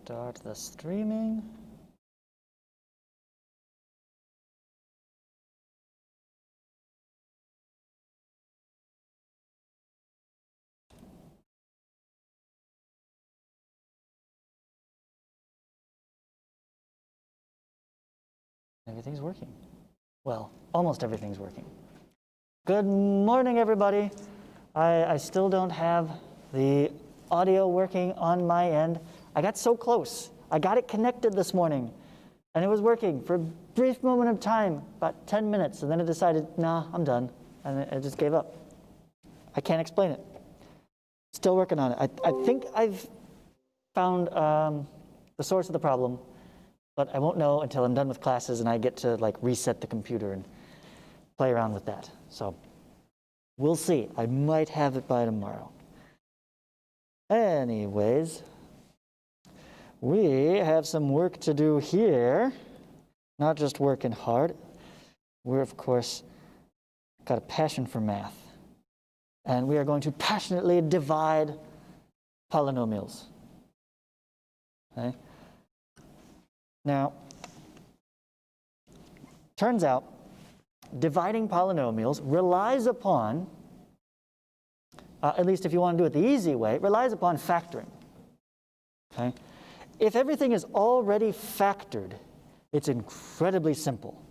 Start the streaming. Everything's working. Well, almost everything's working. Good morning, everybody. I still don't have the audio working on my end. I got so close. I got it connected this morning, and it was working for a brief moment of time, about 10 minutes, and then it decided, nah, I'm done, and it just gave up. I can't explain it. Still working on it. I think I've found the source of the problem, but I won't know until I'm done with classes and I get to like reset the computer and play around with that. So we'll see. I might have it by tomorrow. Anyways, we have some work to do here, not just working hard. We're, of course, got a passion for math. And we are going to passionately divide polynomials. Okay? Now, turns out dividing polynomials relies upon, at least if you want to do it the easy way, it relies upon factoring. Okay? If everything is already factored, it's incredibly simple.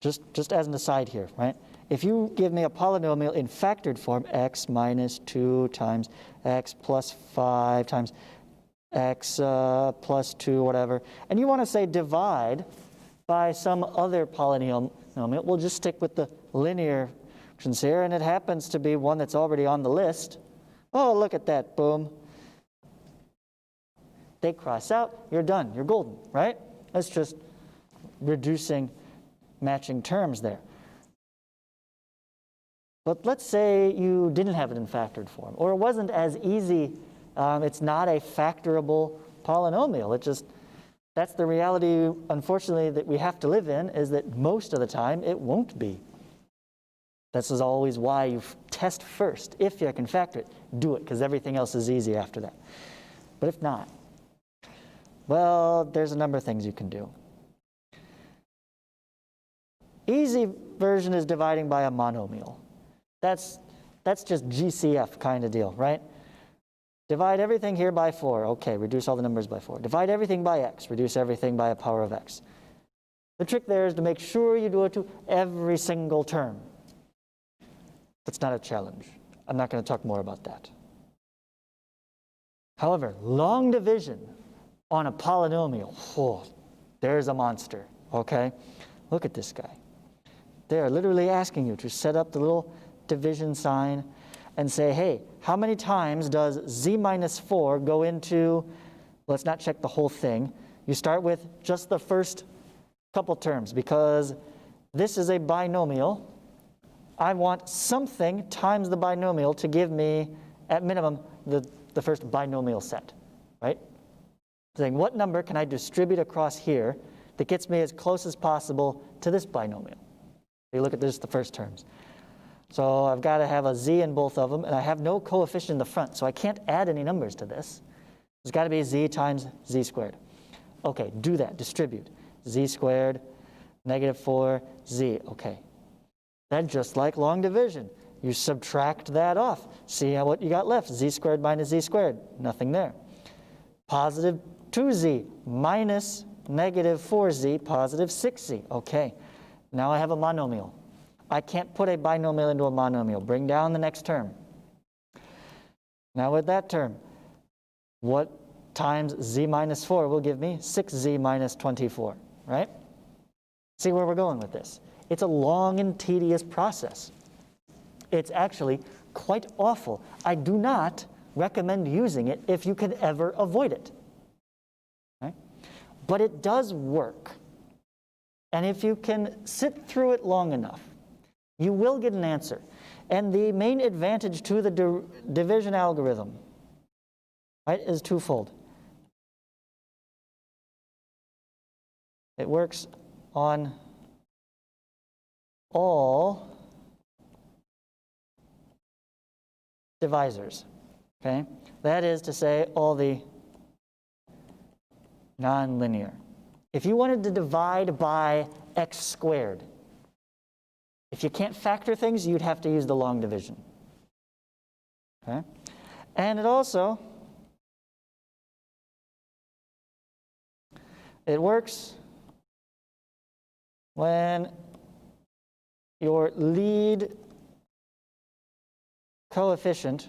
Just as an aside here, right? If you give me a polynomial in factored form, x minus 2 times x plus 5 times x plus 2, whatever, and you want to say divide by some other polynomial, we'll just stick with the linear functions here, and it happens to be one that's already on the list. Oh, look at that, boom. They cross out, you're done, you're golden, right? That's just reducing matching terms there. But let's say you didn't have it in factored form, or it wasn't as easy. It's not a factorable polynomial. That's the reality, unfortunately, that we have to live in, is that most of the time it won't be. This is always why you test first. If you can factor it, do it, because everything else is easy after that. But if not, well, there's a number of things you can do. Easy version is dividing by a monomial. That's just GCF kind of deal, right? Divide everything here by 4. Okay, reduce all the numbers by 4. Divide everything by x. Reduce everything by a power of x. The trick there is to make sure you do it to every single term. That's not a challenge. I'm not going to talk more about that. However, long division on a polynomial, oh, there's a monster, okay? Look at this guy. They're literally asking you to set up the little division sign and say, hey, how many times does z minus 4 go into, let's not check the whole thing. You start with just the first couple terms, because this is a binomial. I want something times the binomial to give me, at minimum, the first binomial set, right? Saying, what number can I distribute across here that gets me as close as possible to this binomial? You look at this, the first terms. So I've got to have a z in both of them, and I have no coefficient in the front, so I can't add any numbers to this. There's got to be z times z squared. Okay, do that, distribute. Z squared, negative 4z, okay. Then just like long division, you subtract that off. See what you got left, z squared minus z squared, nothing there. Positive 2z minus negative 4z, positive 6z, okay. Now I have a monomial. I can't put a binomial into a monomial. Bring down the next term. Now with that term, what times z minus 4 will give me? 6z minus 24, right? See where we're going with this. It's a long and tedious process. It's actually quite awful. I do not recommend using it if you can ever avoid it. Right? But it does work. And if you can sit through it long enough, you will get an answer. And the main advantage to the division algorithm, right, is twofold. It works on all divisors, okay? That is to say, all the nonlinear. If you wanted to divide by x squared, if you can't factor things, you'd have to use the long division. Okay? And it also, it works when your lead coefficient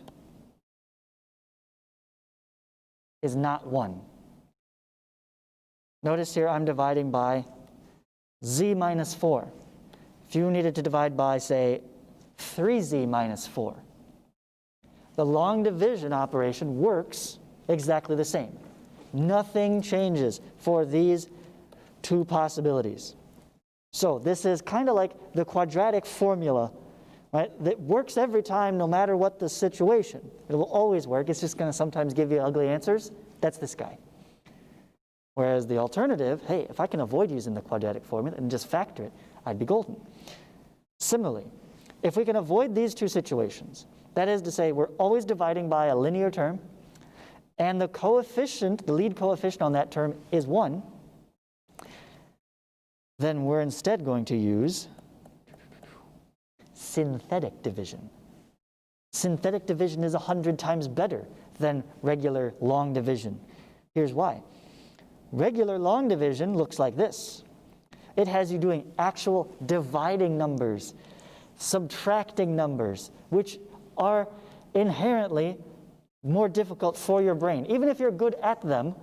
is not 1. Notice here I'm dividing by z minus 4. If you needed to divide by, say, 3z minus 4, the long division operation works exactly the same. Nothing changes for these two possibilities. So this is kind of like the quadratic formula, right? That works every time no matter what the situation. It will always work. It's just going to sometimes give you ugly answers. That's this guy. Whereas the alternative, hey, if I can avoid using the quadratic formula and just factor it, I'd be golden. Similarly, if we can avoid these two situations, that is to say we're always dividing by a linear term, and the coefficient, the lead coefficient on that term is 1, then we're instead going to use synthetic division. Synthetic division is 100 times better than regular long division. Here's why. Regular long division looks like this. It has you doing actual dividing numbers, subtracting numbers, which are inherently more difficult for your brain. Even if you're good at them,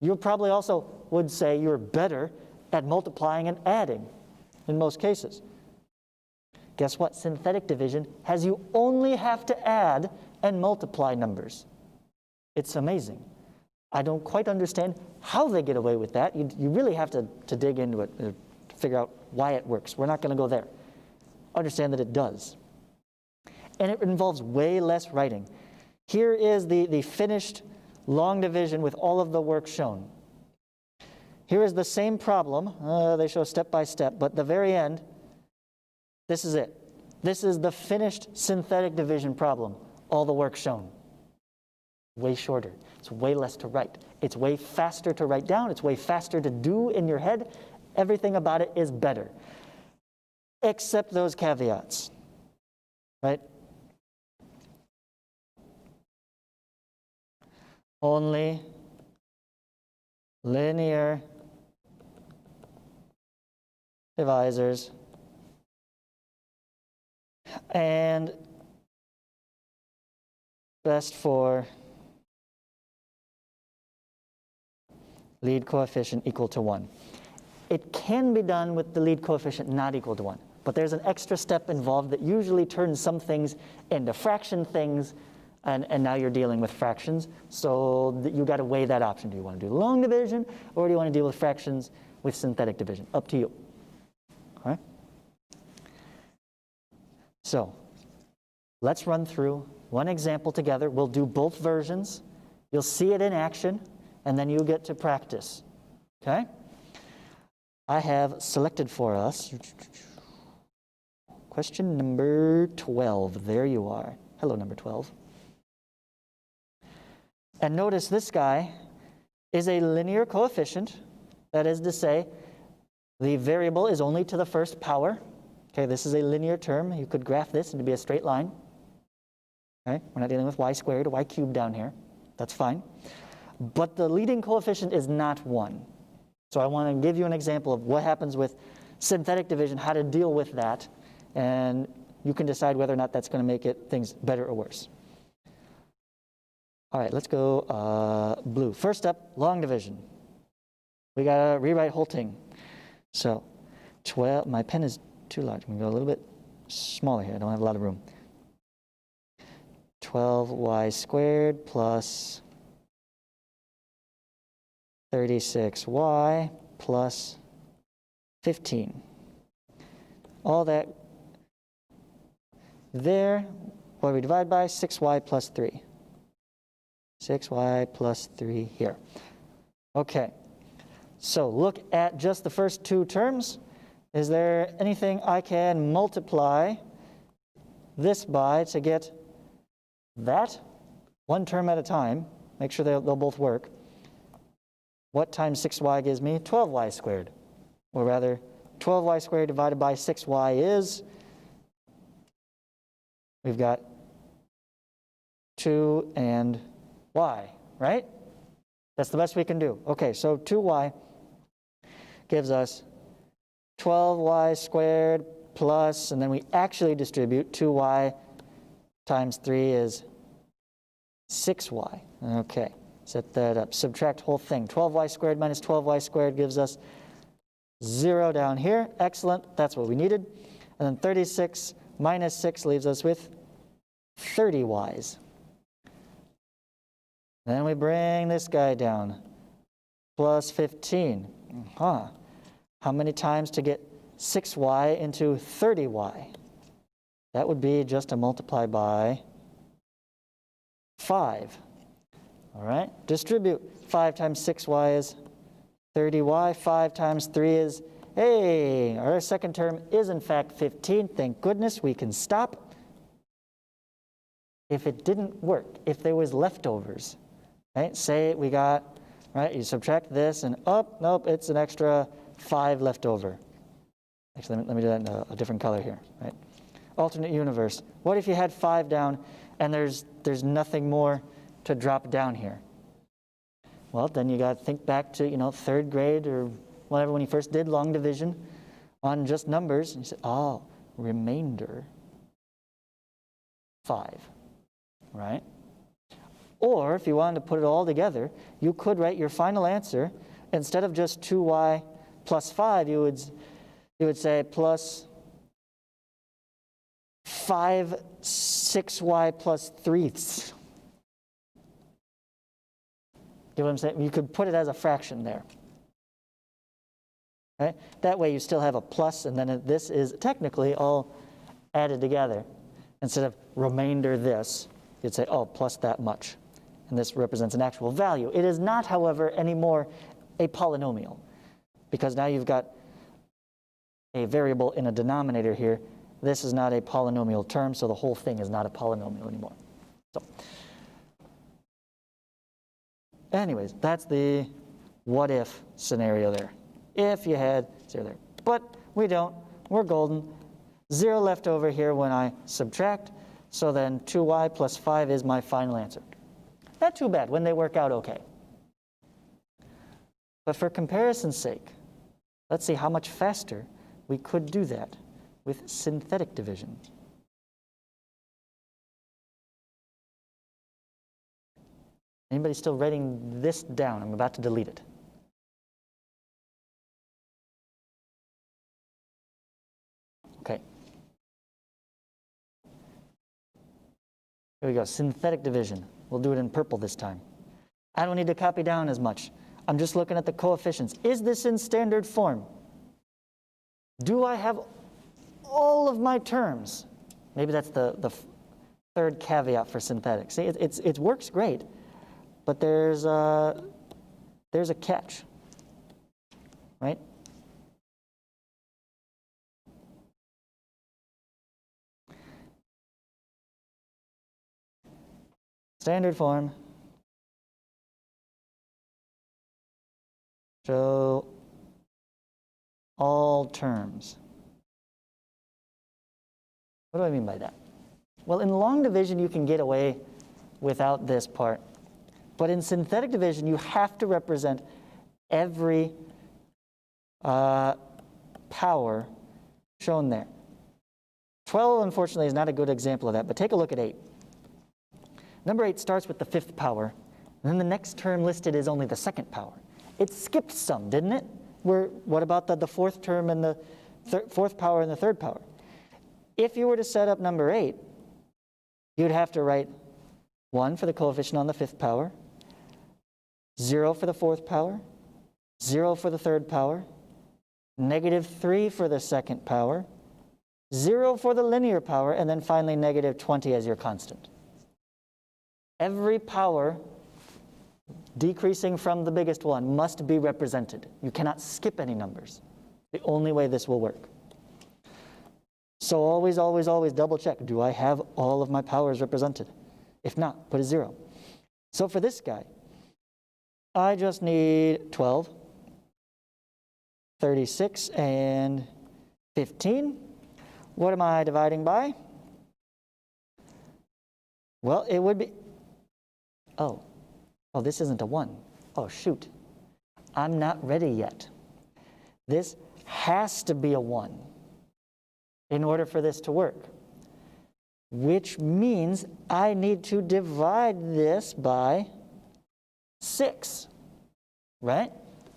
you probably also would say you're better at multiplying and adding in most cases. Guess what? Synthetic division has you only have to add and multiply numbers. It's amazing. I don't quite understand how they get away with that. You really have to dig into it to figure out why it works. We're not going to go there. Understand that it does. And it involves way less writing. Here is the finished long division with all of the work shown. Here is the same problem. They show step by step, but the very end, this is it. This is the finished synthetic division problem, all the work shown. Way shorter. It's way less to write. It's way faster to write down. It's way faster to do in your head. Everything about it is better, except those caveats, right? Only linear divisors and best for lead coefficient equal to 1. It can be done with the lead coefficient not equal to 1, but there's an extra step involved that usually turns some things into fraction things, and now you're dealing with fractions, so you got to weigh that option. Do you want to do long division, or do you want to deal with fractions with synthetic division? Up to you. All right? So let's run through one example together. We'll do both versions. You'll see it in action, and then you get to practice. Okay? I have selected for us question number 12. There you are. Hello, number 12. And notice this guy is a linear coefficient. That is to say, the variable is only to the first power. Okay, this is a linear term. You could graph this and it'd be a straight line. Okay, we're not dealing with y squared or y cubed down here. That's fine. But the leading coefficient is not 1. So I want to give you an example of what happens with synthetic division, how to deal with that, and you can decide whether or not that's going to make things better or worse. All right, let's go blue. First up, long division. We got to rewrite whole thing. So 12, my pen is too large. I'm going to go a little bit smaller here. I don't have a lot of room. 12y squared plus 36y plus 15. All that there, what do we divide by? 6y plus 3. 6y plus 3 here. Okay, so look at just the first two terms. Is there anything I can multiply this by to get that? One term at a time. Make sure they'll both work. what times 6y gives me? 12y squared. Or rather, 12y squared divided by 6y is, we've got 2 and y, right? That's the best we can do. Okay, so 2y gives us 12y squared plus, and then we actually distribute 2y times 3 is 6y. Okay, set that up. Subtract whole thing. 12y squared minus 12y squared gives us 0 down here. Excellent, that's what we needed. And then 36 minus 6 leaves us with 30y's. Then we bring this guy down. Plus 15. How many times to get 6y into 30y? That would be just to multiply by 5. All right, distribute. 5 times 6y is 30y. 5 times 3 is, hey, our second term is in fact 15. Thank goodness we can stop. If it didn't work, if there was leftovers, right? Say we got, right, you subtract this and, oh, nope, it's an extra 5 left over. Actually, let me do that in a different color here, right? Alternate universe. What if you had 5 down and there's nothing more to drop down here? Well, then you got to think back to, 3rd grade or whatever when you first did long division on just numbers. And you said, oh, remainder 5, right? Or if you wanted to put it all together, you could write your final answer. Instead of just 2y plus 5, you would say plus 5 6y plus 3ths. Get what I'm saying? You could put it as a fraction there. Right? That way you still have a plus, and then this is technically all added together. Instead of remainder this, you'd say, oh, plus that much. And this represents an actual value. It is not, however, anymore a polynomial, because now you've got a variable in a denominator here. This is not a polynomial term, so the whole thing is not a polynomial anymore. So, anyways, that's the what if scenario there. If you had 0 there. But we don't. We're golden. 0 left over here when I subtract. So then 2y plus 5 is my final answer. Not too bad when they work out okay. But for comparison's sake, let's see how much faster we could do that with synthetic division. Anybody still writing this down? I'm about to delete it. Okay. Here we go, synthetic division. We'll do it in purple this time. I don't need to copy down as much. I'm just looking at the coefficients. Is this in standard form? Do I have all of my terms? Maybe that's the third caveat for synthetic. See, it works great, but there's a catch, right? Standard form. Show all terms. What do I mean by that? Well, in long division, you can get away without this part. But in synthetic division, you have to represent every power shown there. 12, unfortunately, is not a good example of that, but take a look at 8. Number 8 starts with the 5th power, and then the next term listed is only the 2nd power. It skipped some, didn't it? What about the 4th term and the 4th power and the 3rd power? If you were to set up number 8, you'd have to write 1 for the coefficient on the 5th power, 0 for the 4th power, 0 for the 3rd power, -3 for the 2nd power, 0 for the linear power, and then finally -20 as your constant. Every power decreasing from the biggest one must be represented. You cannot skip any numbers. The only way this will work. So always, always, always double check. Do I have all of my powers represented? If not, put a 0. So for this guy, I just need 12, 36, and 15. What am I dividing by? Well, it would be, oh, this isn't a 1. Oh, shoot. I'm not ready yet. This has to be a 1 in order for this to work, which means I need to divide this by 6, right?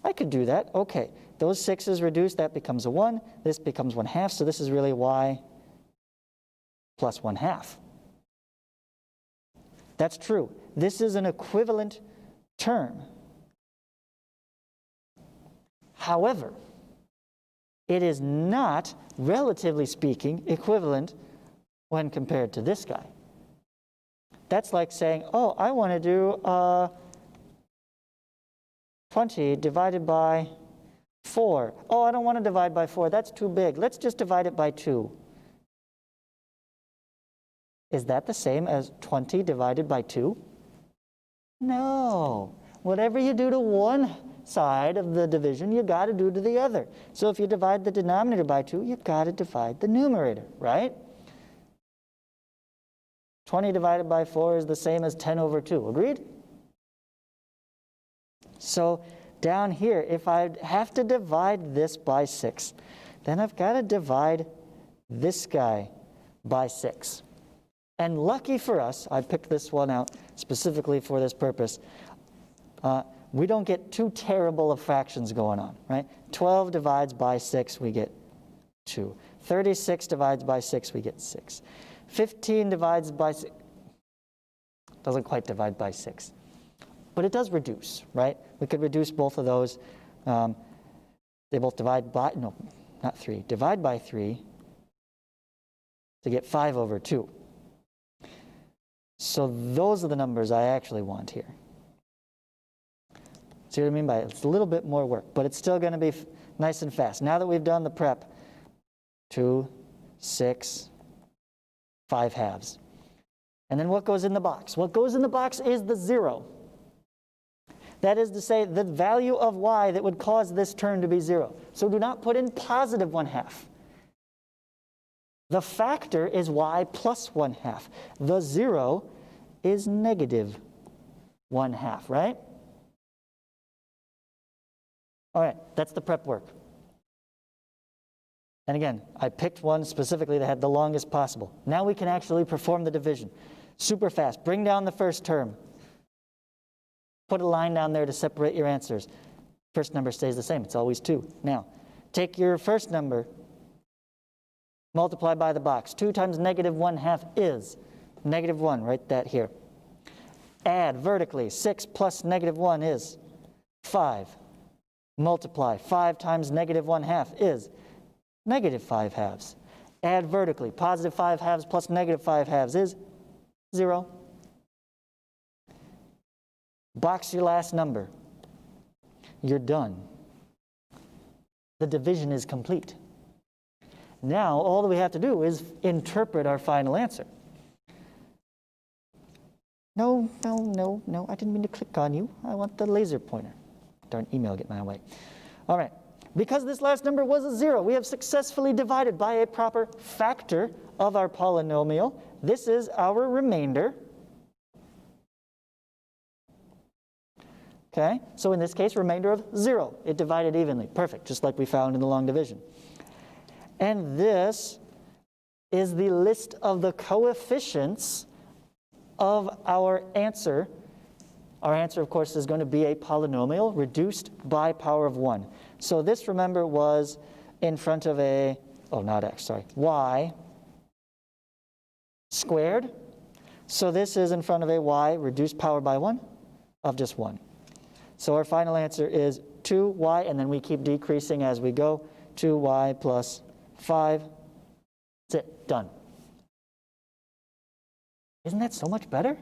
I could do that. Okay, those 6's reduced, that becomes a 1. This becomes 1/2, so this is really y plus 1/2. That's true. This is an equivalent term. However, it is not, relatively speaking, equivalent when compared to this guy. That's like saying, oh, I want to do 20 divided by 4. Oh, I don't want to divide by 4. That's too big. Let's just divide it by 2. Is that the same as 20 divided by 2? No. Whatever you do to one side of the division, you got to do to the other. So if you divide the denominator by 2, you've got to divide the numerator, right? 20 divided by 4 is the same as 10 over 2. Agreed? So down here, if I have to divide this by 6, then I've got to divide this guy by 6. And lucky for us, I picked this one out specifically for this purpose, we don't get too terrible of fractions going on, right? 12 divides by 6, we get 2. 36 divides by 6, we get 6. 15 divides by 6, doesn't quite divide by 6. But it does reduce, right? We could reduce both of those. They both divide by, no, not 3, divide by 3 to get 5 over 2. So those are the numbers I actually want here. See what I mean by it? It's a little bit more work, but it's still going to be nice and fast. Now that we've done the prep, 2, 6, 5 halves. And then what goes in the box? What goes in the box is the 0. That is to say, the value of y that would cause this term to be 0. So do not put in positive 1/2. The factor is y plus 1/2. The 0 is negative 1/2, right? All right, that's the prep work. And again, I picked one specifically that had the longest possible. Now we can actually perform the division. Super fast. Bring down the first term. Put a line down there to separate your answers. First number stays the same. It's always 2. Now, take your first number, multiply by the box. 2 times negative 1/2 is negative 1. Write that here. Add vertically. 6 plus negative 1 is 5. Multiply. 5 times negative 1/2 is negative 5 halves. Add vertically. Positive 5 halves plus negative 5 halves is 0. Box your last number. You're done. The division is complete. Now, all that we have to do is interpret our final answer. No, I didn't mean to click on you. I want the laser pointer. Darn email get my way. All right. Because this last number was a 0, we have successfully divided by a proper factor of our polynomial. This is our remainder. Okay, so in this case, remainder of 0. It divided evenly. Perfect, just like we found in the long division. And this is the list of the coefficients of our answer. Our answer, of course, is going to be a polynomial reduced by power of 1. So this, remember, was in front of a, oh, not x, sorry, y squared. So this is in front of a y reduced power by 1 of just 1. So our final answer is 2y, and then we keep decreasing as we go. 2y plus 5. That's it. Done. Isn't that so much better? As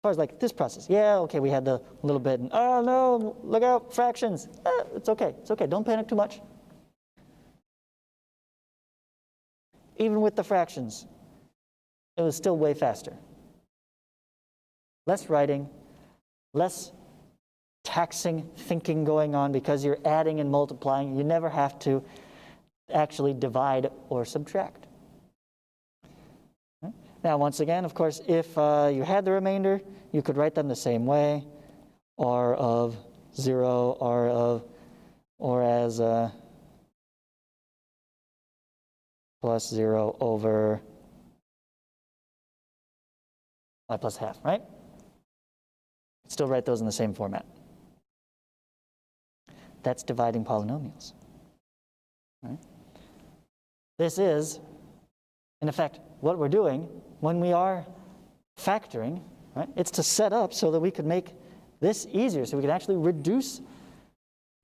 far as like this process. Yeah, okay, we had the little bit, and oh no, look out, fractions. It's okay. It's okay. Don't panic too much. Even with the fractions, it was still way faster. Less writing, less taxing thinking going on because you're adding and multiplying. You never have to actually divide or subtract. Now, once again, of course, if you had the remainder, you could write them the same way, r of 0, r of, or as plus 0 over I plus half, right? Still write those in the same format. That's dividing polynomials. Right? This is, in effect, what we're doing when we are factoring. Right? It's to set up so that we could make this easier, so we can actually reduce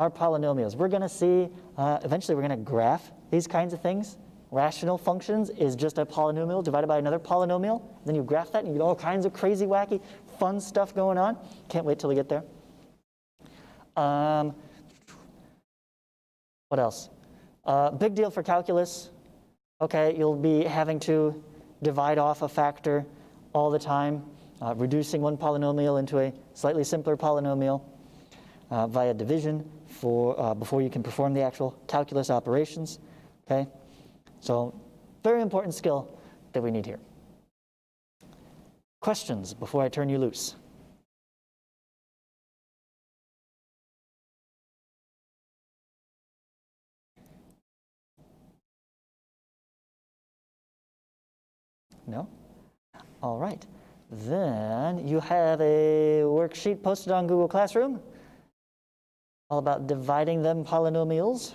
our polynomials. We're going to see, eventually we're going to graph these kinds of things. Rational functions is just a polynomial divided by another polynomial. Then you graph that and you get all kinds of crazy, wacky, fun stuff going on. Can't wait till we get there. What else? Big deal for calculus. Okay, you'll be having to divide off a factor all the time, reducing one polynomial into a slightly simpler polynomial via division before you can perform the actual calculus operations. Okay, so very important skill that we need here. Questions before I turn you loose? No? All right. Then you have a worksheet posted on Google Classroom all about dividing them polynomials.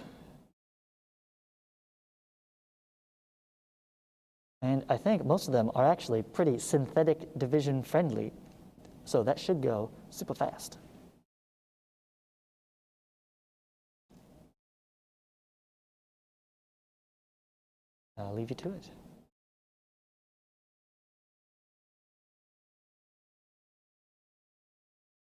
And I think most of them are actually pretty synthetic division friendly. So that should go super fast. I'll leave you to it.